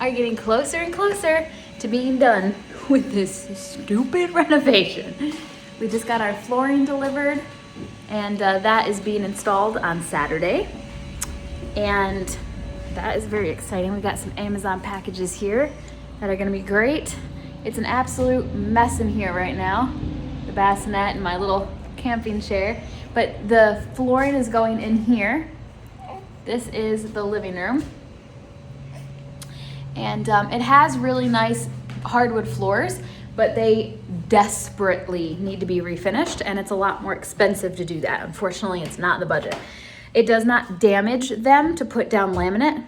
are getting closer and closer to being done with this stupid renovation. We just got our flooring delivered, and that is being installed on Saturday. And that is very exciting. We got some Amazon packages here that are gonna be great. It's an absolute mess in here right now. The bassinet and my little camping chair. But the flooring is going in here. This is the living room. And it has really nice hardwood floors, but they desperately need to be refinished, and it's a lot more expensive to do that. Unfortunately, it's not in the budget. It does not damage them to put down laminate.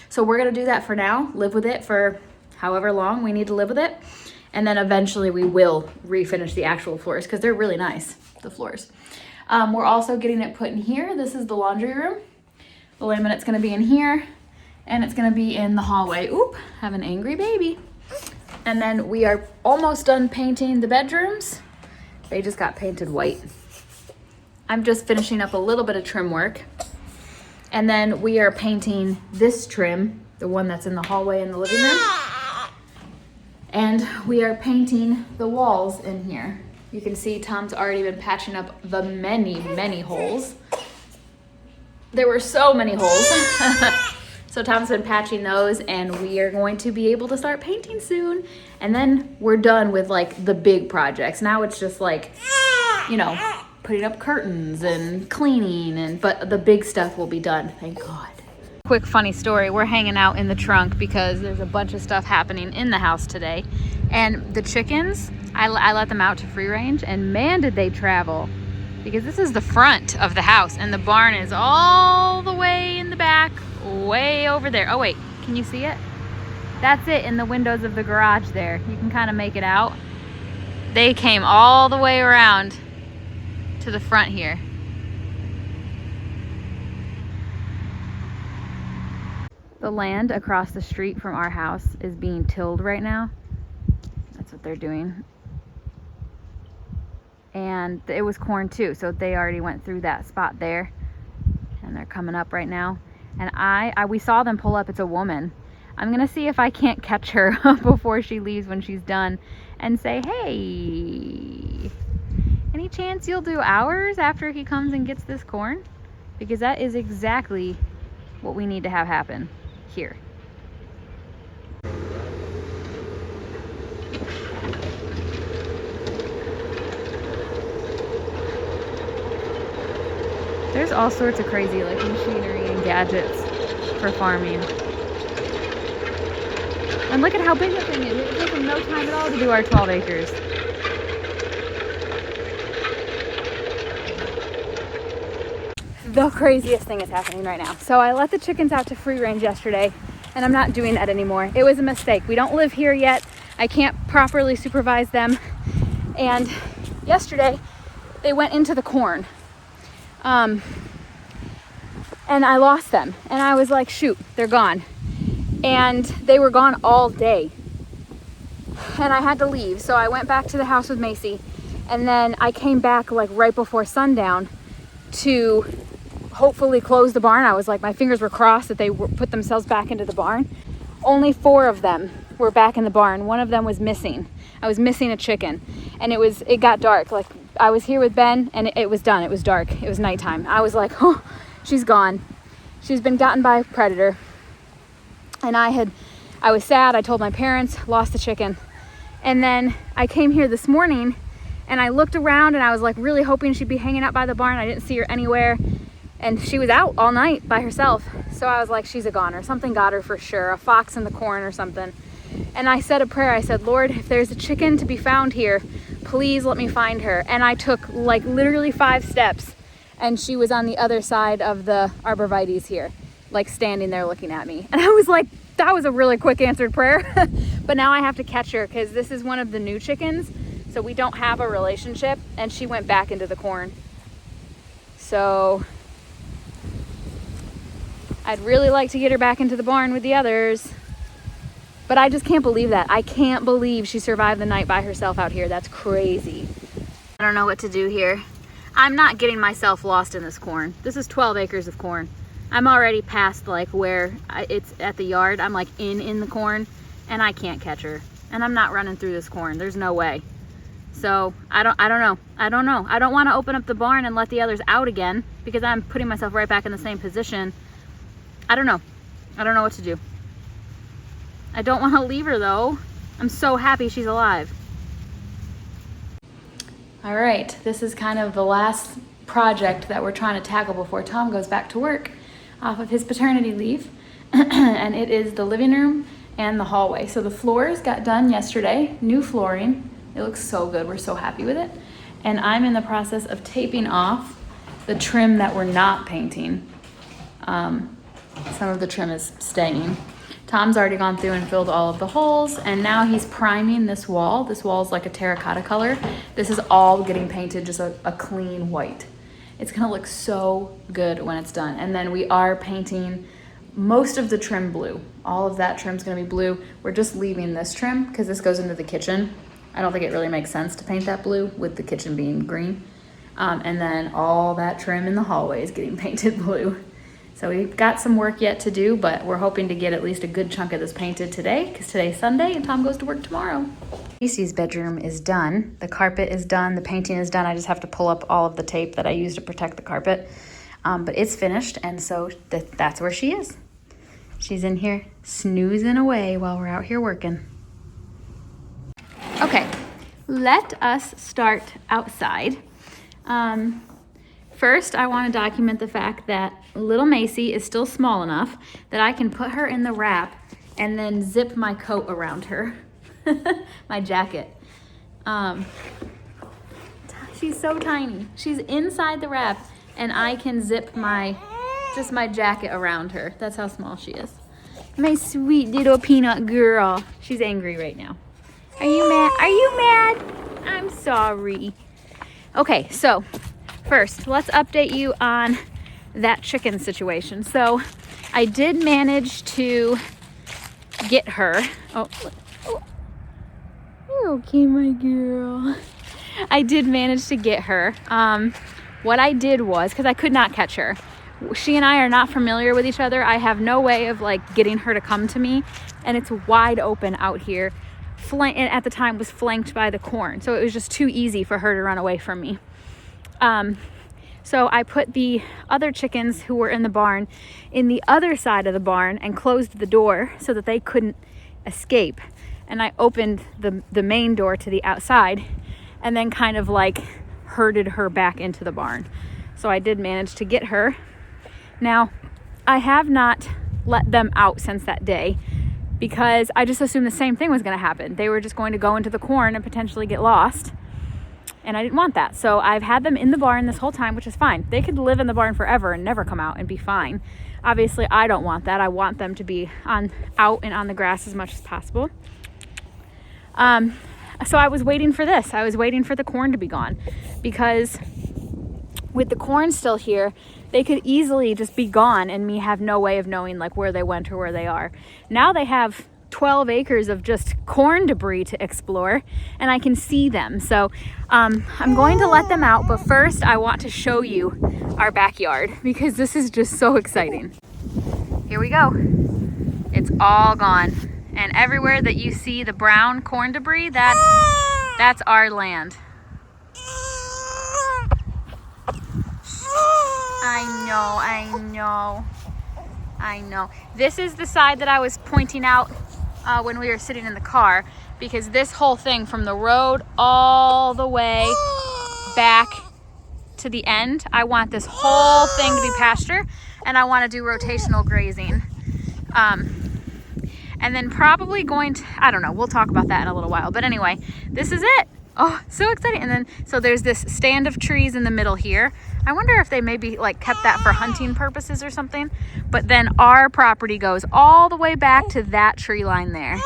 So we're gonna do that for now, live with it for however long we need to live with it. And then eventually we will refinish the actual floors because they're really nice, the floors. We're also getting it put in here. This is the laundry room. The laminate's gonna be in here, and it's gonna be in the hallway. Oop, have an angry baby. And then we are almost done painting the bedrooms. They just got painted white. I'm just finishing up a little bit of trim work. And then we are painting this trim, the one that's in the hallway in the living room. And we are painting the walls in here. You can see Tom's already been patching up the many holes. There were so many holes. So Tom's been patching those, and we are going to be able to start painting soon. And then we're done with like the big projects. Now it's just like, you know, putting up curtains and cleaning, but the big stuff will be done, thank God. Quick funny story, we're hanging out in the trunk because there's a bunch of stuff happening in the house today. And the chickens, I let them out to free range, and man did they travel. Because this is the front of the house, and the barn is all the way in the back, way over there. Oh wait, can you see it? That's it in the windows of the garage there. You can kind of make it out. They came all the way around to the front here. The land across the street from our house is being tilled right now. That's what they're doing. And it was corn too, so they already went through that spot there, and they're coming up right now. And we saw them pull up. It's a woman. I'm gonna see if I can't catch her before she leaves when she's done and say, hey, any chance you'll do ours after he comes and gets this corn? Because that is exactly what we need to have happen here. There's all sorts of crazy like machinery and gadgets for farming. And look at how big the thing is. It took them no time at all to do our 12 acres. The craziest thing is happening right now. So I let the chickens out to free range yesterday, and I'm not doing that anymore. It was a mistake. We don't live here yet. I can't properly supervise them. And yesterday they went into the corn. And I lost them, and I was like, shoot, they're gone. And they were gone all day, and I had to leave. So I went back to the house with Macy, and then I came back like right before sundown to hopefully close the barn. I was like, my fingers were crossed that they put themselves back into the barn. Only 4 of them were back in the barn. One of them was missing. I was missing a chicken, and it got dark. Like, I was here with Ben, and it was done. It was dark. It was nighttime. I was like, oh, she's gone. She's been gotten by a predator. And I was sad. I told my parents, lost the chicken. And then I came here this morning, and I looked around, and I was like really hoping she'd be hanging out by the barn. I didn't see her anywhere. And she was out all night by herself. So I was like, she's a goner. Something got her for sure. A fox in the corn or something. And I said a prayer. I said, Lord, if there's a chicken to be found here, please let me find her. And I took like literally 5 steps, and she was on the other side of the arborvitaes here, like standing there looking at me. And I was like, that was a really quick answered prayer. But now I have to catch her because this is one of the new chickens. So we don't have a relationship, and she went back into the corn. So I'd really like to get her back into the barn with the others. But I just can't believe that. I can't believe she survived the night by herself out here. That's crazy. I don't know what to do here. I'm not getting myself lost in this corn. This is 12 acres of corn. I'm already past like where it's at the yard. I'm like in the corn, and I can't catch her. And I'm not running through this corn. There's no way. So I don't know. I don't want to open up the barn and let the others out again, because I'm putting myself right back in the same position. I don't know. I don't know what to do. I don't want to leave her though. I'm so happy she's alive. All right, this is kind of the last project that we're trying to tackle before Tom goes back to work off of his paternity leave. And it is the living room and the hallway. So the floors got done yesterday, new flooring. It looks so good, we're so happy with it. And I'm in the process of taping off the trim that we're not painting. Some of the trim is staying. Tom's already gone through and filled all of the holes, and now he's priming this wall. This wall is like a terracotta color. This is all getting painted just a clean white. It's gonna look so good when it's done. And then we are painting most of the trim blue. All of that trim's gonna be blue. We're just leaving this trim because this goes into the kitchen. I don't think it really makes sense to paint that blue with the kitchen being green. And then all that trim in the hallway is getting painted blue. So we've got some work yet to do, but we're hoping to get at least a good chunk of this painted today, because today's Sunday and Tom goes to work tomorrow. Casey's bedroom is done. The carpet is done. The painting is done. I just have to pull up all of the tape that I used to protect the carpet. But it's finished, and so that's where she is. She's in here snoozing away while we're out here working. Okay, let us start outside. First, I want to document the fact that little Macy is still small enough that I can put her in the wrap and then zip my coat around her, my jacket. She's so tiny. She's inside the wrap, and I can zip my jacket around her. That's how small she is. My sweet little peanut girl. She's angry right now. Are you mad? Are you mad? I'm sorry. Okay, so first, let's update you on that chicken situation. So I did manage to get her. Oh, you're okay, my girl. I did manage to get her. What I did was, because I could not catch her, she and I are not familiar with each other. I have no way of like getting her to come to me, and it's wide open out here. And at the time was flanked by the corn, so it was just too easy for her to run away from me. So I put the other chickens who were in the barn in the other side of the barn and closed the door so that they couldn't escape. And I opened the main door to the outside and then kind of like herded her back into the barn. So I did manage to get her. Now, I have not let them out since that day because I just assumed the same thing was going to happen. They were just going to go into the corn and potentially get lost. And I didn't want that. So I've had them in the barn this whole time, which is fine. They could live in the barn forever and never come out and be fine. Obviously, I don't want that. I want them to be out and on the grass as much as possible. So I was waiting for this. I was waiting for the corn to be gone, because with the corn still here, they could easily just be gone and me have no way of knowing like where they went or where they are. Now they have 12 acres of just corn debris to explore, and I can see them. So I'm going to let them out, but first I want to show you our backyard because this is just so exciting. Here we go. It's all gone. And everywhere that you see the brown corn debris, that's our land. I know. This is the side that I was pointing out when we were sitting in the car, because this whole thing from the road all the way back to the end, I want this whole thing to be pasture, and I want to do rotational grazing. And then probably going to, I don't know, we'll talk about that in a little while. But anyway, this is it. Oh, so exciting. And then, so there's this stand of trees in the middle here. I wonder if they maybe like kept that for hunting purposes or something. But then our property goes all the way back to that tree line there.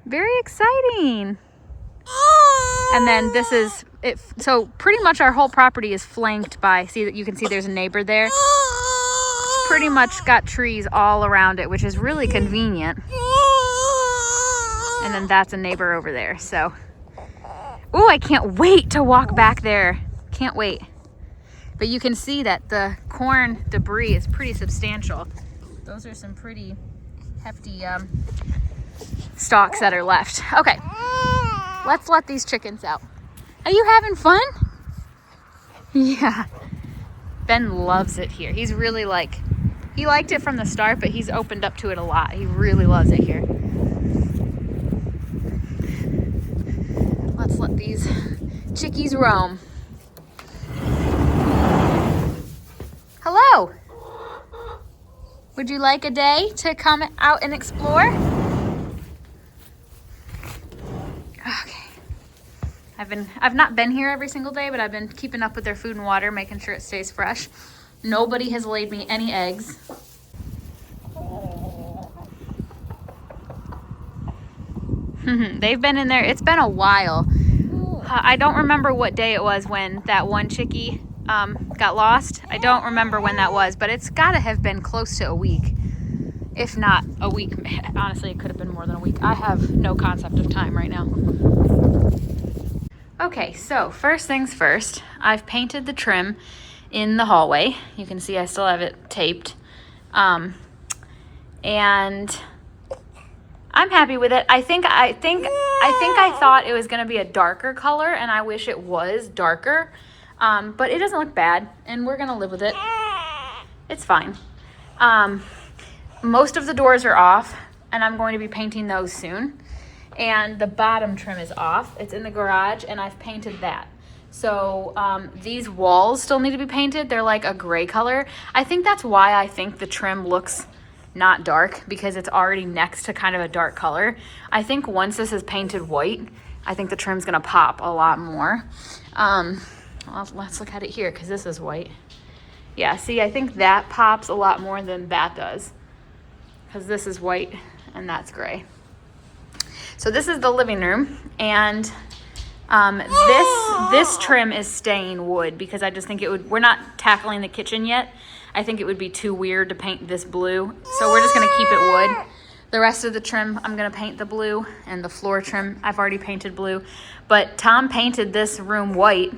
Very exciting. And then this is it. So pretty much our whole property is flanked by, see that you can see there's a neighbor there. It's pretty much got trees all around it, which is really convenient. And then that's a neighbor over there. So, oh, I can't wait to walk back there. Can't wait. But you can see that the corn debris is pretty substantial. Those are some pretty hefty stalks that are left. Okay, let's let these chickens out. Are you having fun? Yeah. Ben loves it here. He's really he liked it from the start, but he's opened up to it a lot. He really loves it here. Let's let these chickies roam. Hello. Would you like a day to come out and explore? Okay. I've not been here every single day, but I've been keeping up with their food and water, making sure it stays fresh. Nobody has laid me any eggs. They've been in there. It's been a while. I don't remember what day it was when that one chickie got lost. I don't remember when that was, but it's got to have been close to a week. If not a week. Honestly, it could have been more than a week. I have no concept of time right now. Okay, so first things first, I've painted the trim in the hallway. You can see I still have it taped. And I'm happy with it. I think I thought it was going to be a darker color, and I wish it was darker. But it doesn't look bad, and we're going to live with it. It's fine. Most of the doors are off, and I'm going to be painting those soon. And the bottom trim is off. It's in the garage, and I've painted that. So these walls still need to be painted. They're like a gray color. I think that's why I think the trim looks not dark, because it's already next to kind of a dark color. I think once this is painted white, I think the trim's gonna pop a lot more. Well, let's look at it here, because this is white. Yeah, see, I think that pops a lot more than that does, because this is white and that's gray. So this is the living room, and this trim is staying wood, because I just think it would, we're not tackling the kitchen yet. I think it would be too weird to paint this blue, so we're just gonna keep it wood. The rest of the trim, I'm gonna paint the blue, and the floor trim, I've already painted blue. But Tom painted this room white.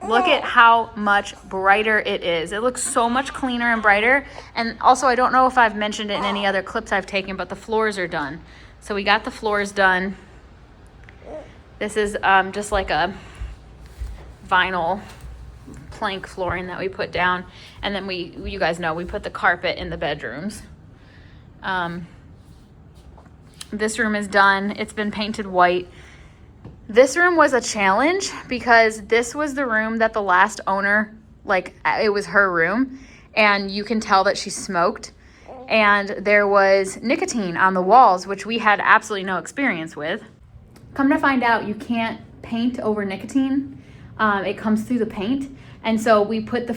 Look at how much brighter it is. It looks so much cleaner and brighter. And also, I don't know if I've mentioned it in any other clips I've taken, but the floors are done. So we got the floors done. This is just like a vinyl plank flooring that we put down. And then you guys know, we put the carpet in the bedrooms. This room is done. It's been painted white. This room was a challenge, because this was the room that the last owner, it was her room, and you can tell that she smoked, and there was nicotine on the walls, which we had absolutely no experience with. Come to find out, you can't paint over nicotine. It comes through the paint. And so we put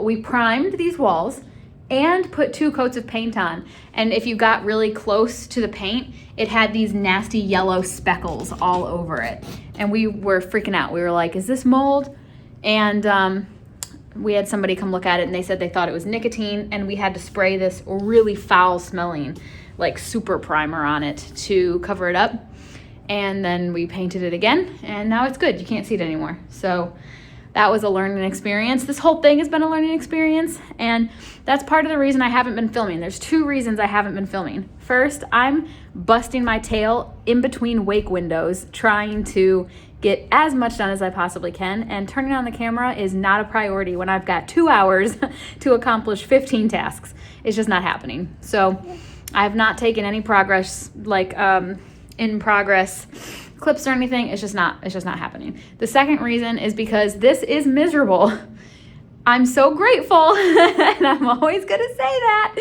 we primed these walls and put 2 coats of paint on. And if you got really close to the paint, it had these nasty yellow speckles all over it. And we were freaking out. We were like, is this mold? And we had somebody come look at it, and they said they thought it was nicotine, and we had to spray this really foul smelling, super primer on it to cover it up. And then we painted it again, and now it's good. You can't see it anymore. So that was a learning experience. This whole thing has been a learning experience, and that's part of the reason I haven't been filming. There's 2 reasons I haven't been filming. First, I'm busting my tail in between wake windows trying to get as much done as I possibly can, and turning on the camera is not a priority when I've got 2 hours to accomplish 15 tasks. It's just not happening. So I have not taken any progress, in progress clips or anything. It's just not happening. The second reason is because this is miserable. I'm so grateful, and I'm always gonna say that.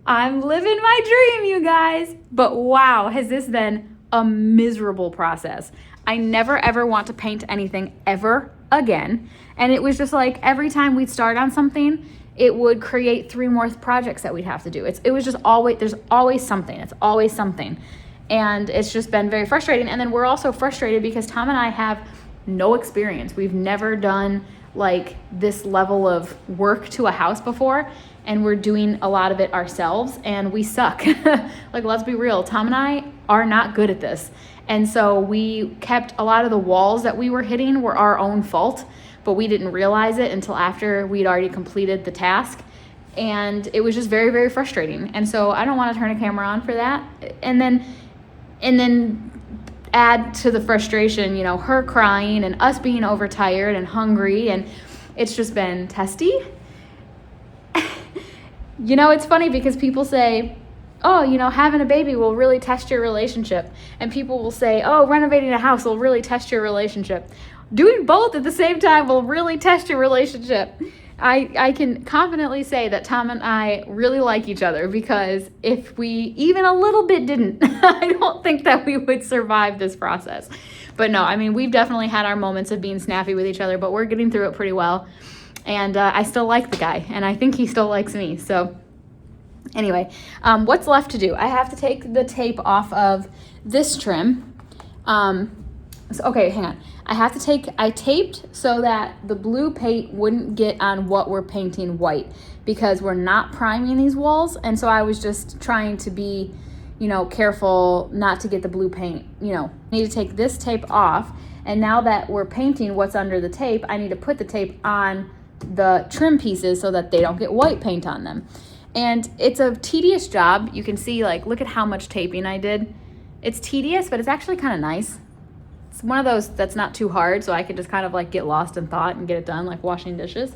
I'm living my dream, you guys. But wow, has this been a miserable process. I never ever want to paint anything ever again. And it was just every time we'd start on something, it would create 3 more projects that we'd have to do. It was just there's always something. It's always something. And it's just been very frustrating. And then we're also frustrated because Tom and I have no experience. We've never done this level of work to a house before, and we're doing a lot of it ourselves, and we suck. Let's be real. Tom and I are not good at this. And so we kept a lot of the walls that we were hitting were our own fault. but we didn't realize it until after we'd already completed the task. And it was just very, very frustrating. And so I don't want to turn a camera on for that. And then add to the frustration, you know, her crying and us being overtired and hungry, and it's just been testy. You know, it's funny because people say, oh, you know, having a baby will really test your relationship. And people will say, oh, renovating a house will really test your relationship. Doing both at the same time will really test your relationship. I can confidently say that Tom and I really like each other, because if we even a little bit didn't, I don't think that we would survive this process. But no, I mean, we've definitely had our moments of being snappy with each other, but we're getting through it pretty well. And I still like the guy, and I think he still likes me. So anyway, what's left to do? I have to take the tape off of this trim. Okay, hang on. I taped so that the blue paint wouldn't get on what we're painting white, because we're not priming these walls. And so I was just trying to be, you know, careful not to get the blue paint, you know. I need to take this tape off. And now that we're painting what's under the tape, I need to put the tape on the trim pieces so that they don't get white paint on them. And it's a tedious job. You can see, like, look at how much taping I did. It's tedious, but it's actually kind of nice. It's one of those that's not too hard, so I can just kind of like get lost in thought and get it done, like washing dishes.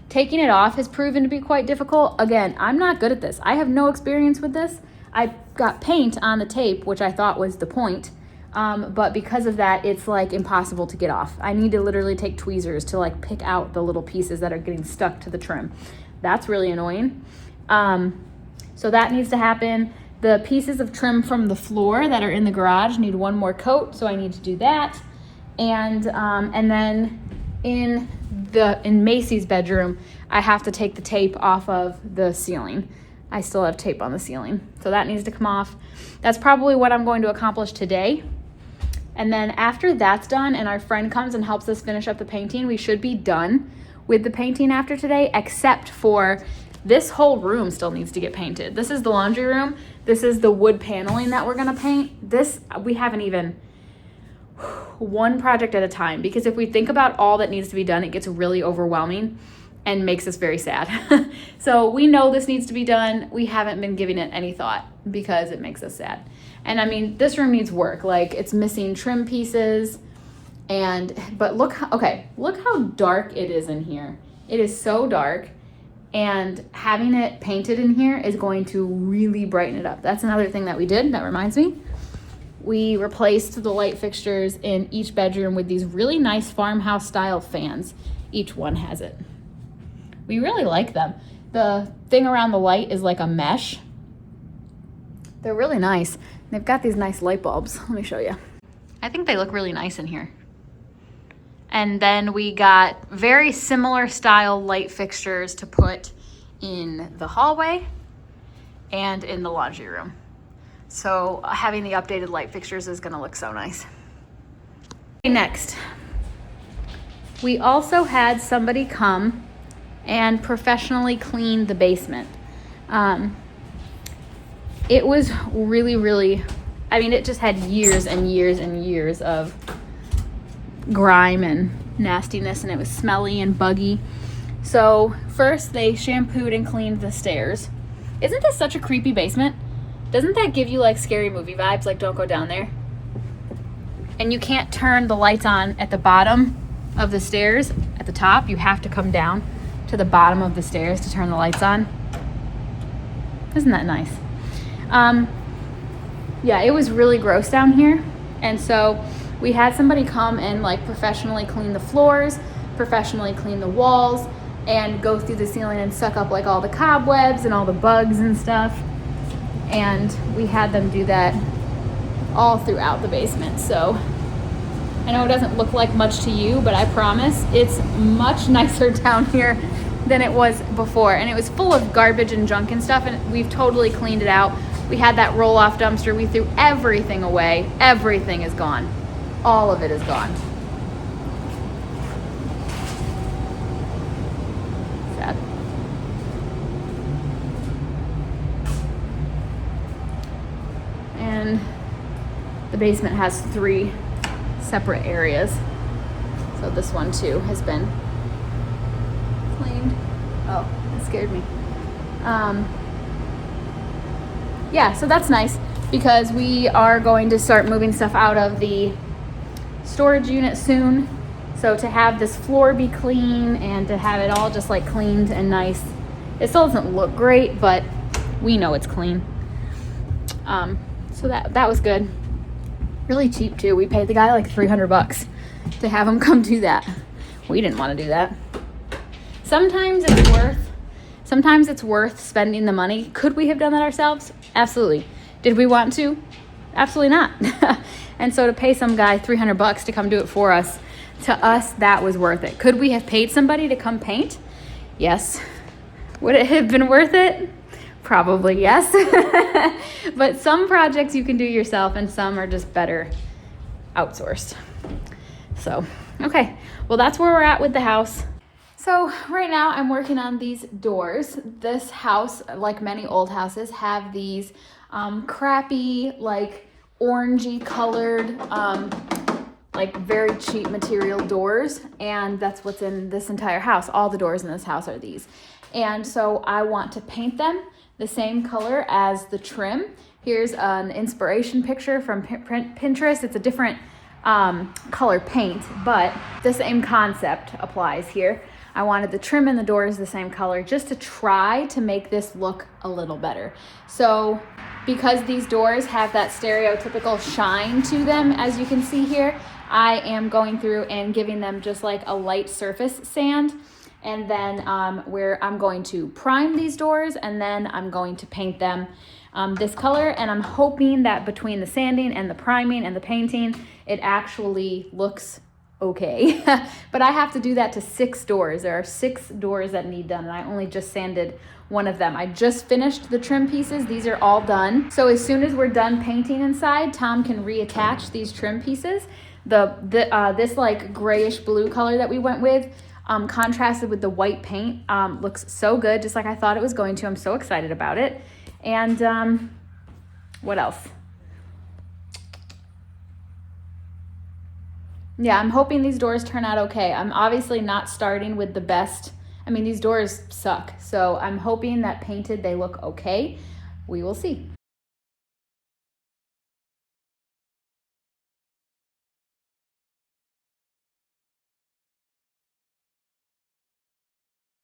Taking it off has proven to be quite difficult. Again, I'm not good at this. I have no experience with this. I got paint on the tape, which I thought was the point. But because of that, it's like impossible to get off. I need to literally take tweezers to like pick out the little pieces that are getting stuck to the trim. That's really annoying. So that needs to happen. The pieces of trim from the floor that are in the garage need one more coat, so I need to do that. And then in Macy's bedroom, I have to take the tape off of the ceiling. I still have tape on the ceiling, so that needs to come off. That's probably what I'm going to accomplish today. And then after that's done and our friend comes and helps us finish up the painting, we should be done with the painting after today, except for this whole room still needs to get painted. This is the laundry room. This is the wood paneling that we're gonna paint. This, we haven't even, one project at a time, because if we think about all that needs to be done, it gets really overwhelming and makes us very sad. So we know this needs to be done. We haven't been giving it any thought because it makes us sad. And I mean, this room needs work. Like, it's missing trim pieces, but look how dark it is in here. It is so dark. And having it painted in here is going to really brighten it up. That's another thing that we did, that reminds me. We replaced the light fixtures in each bedroom with these really nice farmhouse style fans. Each one has it. We really like them. The thing around the light is like a mesh. They're really nice. They've got these nice light bulbs. Let me show you. I think they look really nice in here. And then we got very similar style light fixtures to put in the hallway and in the laundry room. So having the updated light fixtures is gonna look so nice. Next, we also had somebody come and professionally clean the basement. It was really, I mean, it just had years and years and years of grime and nastiness, and it was smelly and buggy. So first they shampooed and cleaned the stairs. Isn't this such a creepy basement? Doesn't that give you like scary movie vibes, like don't go down there? And you can't turn the lights on at the bottom of the stairs at the top. You have to come down to the bottom of the stairs to turn the lights on. Isn't that nice? Yeah, it was really gross down here. And so we had somebody come and like professionally clean the floors, professionally clean the walls, and go through the ceiling and suck up like all the cobwebs and all the bugs and stuff. And we had them do that all throughout the basement. So I know it doesn't look like much to you, but I promise it's much nicer down here than it was before. And it was full of garbage and junk and stuff, and we've totally cleaned it out. We had that roll-off dumpster. We threw everything away. Everything is gone. All of it is gone. Sad. And the basement has 3 separate areas. So this one too has been cleaned. Oh, that scared me. Yeah, so that's nice because we are going to start moving stuff out of the storage unit soon. So to have this floor be clean and to have it all just like cleaned and nice. It still doesn't look great, but we know it's clean. So that was good. Really cheap too. We paid the guy like $300 to have him come do that. We didn't want to do that. Sometimes it's worth spending the money. Could we have done that ourselves? Absolutely. Did we want to? Absolutely not. And so to pay some guy $300 to come do it for us, to us, that was worth it. Could we have paid somebody to come paint? Yes. Would it have been worth it? Probably yes. But some projects you can do yourself and some are just better outsourced. So, okay. Well, that's where we're at with the house. So right now I'm working on these doors. This house, like many old houses, have these crappy, like orangey colored, like very cheap material doors. And that's what's in this entire house. All the doors in this house are these. And so I want to paint them the same color as the trim. Here's an inspiration picture from Pinterest. It's a different color paint, but the same concept applies here. I wanted the trim and the doors the same color just to try to make this look a little better. So because these doors have that stereotypical shine to them, as you can see here, I am going through and giving them just like a light surface sand. And then where I'm going to prime these doors and then I'm going to paint them this color. And I'm hoping that between the sanding and the priming and the painting, it actually looks okay. But I have to do that to 6 doors. There are 6 doors that need done and I only just sanded one of them. I just finished the trim pieces. These are all done. So as soon as we're done painting inside, Tom can reattach these trim pieces. This like grayish blue color that we went with, contrasted with the white paint, looks so good, just like I thought it was going to. I'm so excited about it. And what else? Yeah, I'm hoping these doors turn out okay. I'm obviously not starting with the best. I mean, these doors suck. So I'm hoping that painted they look okay. We will see.